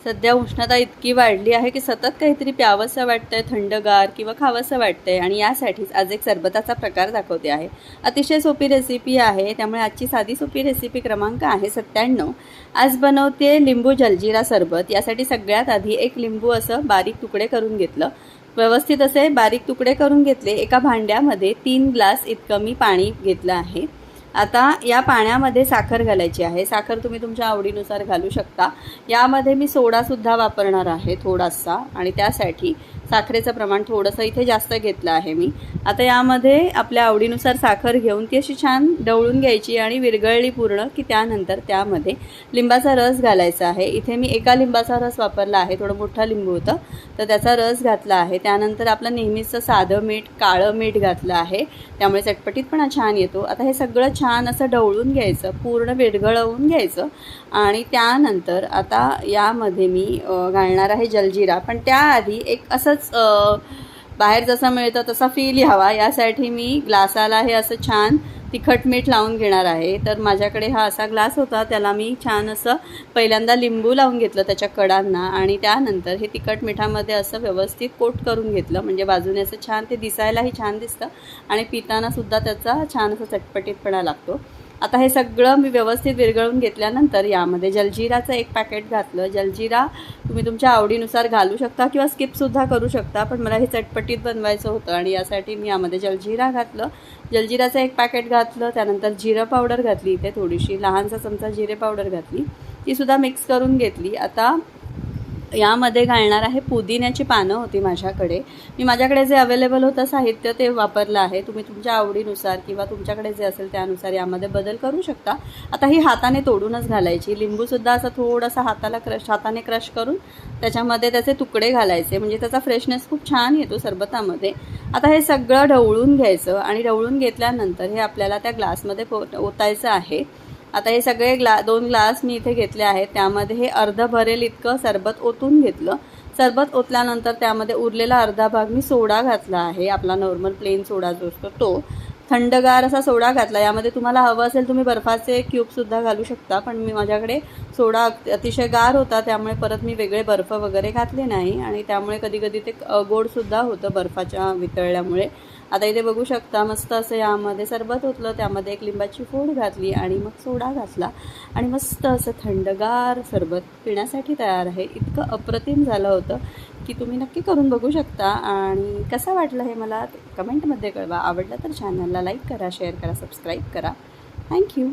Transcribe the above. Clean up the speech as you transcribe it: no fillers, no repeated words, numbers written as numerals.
सध्या उष्णता इतकी वाढली आहे की सतत काहीतरी प्यावंसं वाटतंय, थंडगार किंवा खावंसं वाटतंय आणि यासाठीच आज एक सरबताचा प्रकार दाखवते आहे। अतिशय सोपी रेसिपी आहे, त्यामुळे आजची साधी सोपी रेसिपी क्रमांक आहे 97। आज बनवते लिंबू जलजीरा सरबत। यासाठी सगळ्यात आधी एक लिंबू असं बारीक तुकडे करून घेतलं, व्यवस्थित असे बारीक तुकडे करून घेतले। एका भांड्यामध्ये 3 ग्लास इतकं मी पाणी घेतलं आहे। आता या पाण्यामध्ये साखर घालायची आहे। साखर तुम्ही तुमच्या आवडीनुसार घालू शकता। यामध्ये मी सोडा सुद्धा वापरणार आहे थोडासा, आणि त्यासाठी साखरेचं प्रमाण थोडंसं इथे जास्त घेतलं आहे मी। आता यामध्ये आपल्या आवडीनुसार साखर घेऊन ती अशी छान ढवळून घ्यायची आणि विरघळली पूर्ण की त्यानंतर त्यामध्ये लिंबाचा रस घालायचा आहे। इथे मी एका लिंबाचा रस वापरला आहे, थोडं मोठा लिंबू होतं तर त्याचा रस घातला आहे। त्यानंतर आपलं नेहमीचं साधं मीठ, काळं मीठ घातलं आहे, त्यामुळे चटपटीतपणा छान येतो। आता हे सगळं छान असं ढवळून घ्यायचं, पूर्ण विरघळवून घ्यायचं आणि त्यानंतर आता यामध्ये मी घालणार आहे जलजीरा। पण त्याआधी एक असंच बाहेर जसं मिळतं तसा फील यावा यासाठी मी ग्लासाला हे असं छान तिखट मीठ लावून घेणार आहे। तर माझ्याकडे हा असा ग्लास होता, त्याला मी छान असं पहिल्यांदा लिंबू लावून घेतलं त्याच्या कडांना आणि त्यानंतर हे तिखट मिठामध्ये असं व्यवस्थित कोट करून घेतलं, म्हणजे बाजूने असं छान ते दिसायलाही छान दिसतं आणि पिताना सुद्धा त्याचा छान असा चटपटीतपणा लागतो। आता हे सगळं मी व्यवस्थित विरघळून घेतल्यानंतर यामध्ये जलजीराचं एक पॅकेट घातलं। जलजीरा तुम्ही तुमच्या आवडीनुसार घालू शकता किंवा स्किपसुद्धा करू शकता, पण मला हे चटपटीत बनवायचं होतं आणि यासाठी मी यामध्ये जलजीरा घातलं। जलजीराचं एक पॅकेट घातलं, त्यानंतर जिरं पावडर घातली, इथे थोडीशी लहानसा चमचा जिरे पावडर घातली, तीसुद्धा मिक्स करून घेतली। आता यामध्ये घालणार आहे पुदिन्याची पानं होती माझ्याकडे, मी माझ्याकडे जे अवेलेबल होतं साहित्य ते वापरलं आहे। तुम्ही तुमच्या आवडीनुसार किंवा तुमच्याकडे जे असेल त्यानुसार यामध्ये बदल करू शकता। आता ही हाताने तोडूनच घालायची। लिंबूसुद्धा असं थोडंसं हाताने क्रश करून त्याच्यामध्ये त्याचे तुकडे घालायचे, म्हणजे त्याचा फ्रेशनेस खूप छान येतो सरबतामध्ये। आता हे सगळं ढवळून घ्यायचं आणि ढवळून घेतल्यानंतर हे आपल्याला त्या ग्लासमध्ये ओतायचं आहे। आता हे सगळे 2 ग्लास मी इथे घेतले आहेत, त्यामध्ये हे अर्ध भरेल इतकं सरबत ओतून घेतलं। सरबत ओतल्यानंतर त्यामध्ये उरलेला अर्धा भाग मी सोडा घातला आहे, आपला नॉर्मल प्लेन सोडा जो असतो तो, थंडगार असा सोडा घातला। यामध्ये तुम्हाला हवं असेल तुम्ही बर्फाचे क्यूबसुद्धा घालू शकता, पण मी माझ्याकडे सोडा अतिशय गार होता त्यामुळे परत मी वेगळे बर्फ वगैरे घातले नाही आणि त्यामुळे कधीकधी ते गोडसुद्धा होतं बर्फाच्या वितळल्यामुळे। आता इथे बघू शकता मस्त असं यामध्ये सरबत ओतलं, त्यामध्ये एक लिंबाची फोड घातली आणि मग सोडा घातला आणि मस्त असं थंडगार सरबत पिण्यासाठी तयार आहे। इतकं अप्रतिम झालं होतं की तुम्ही नक्की करून बघू शकता आणि कसं वाटलं हे मला कमेंटमध्ये कळवा। आवडलं तर चॅनलला लाईक करा, शेअर करा, सबस्क्राईब करा। थँक्यू।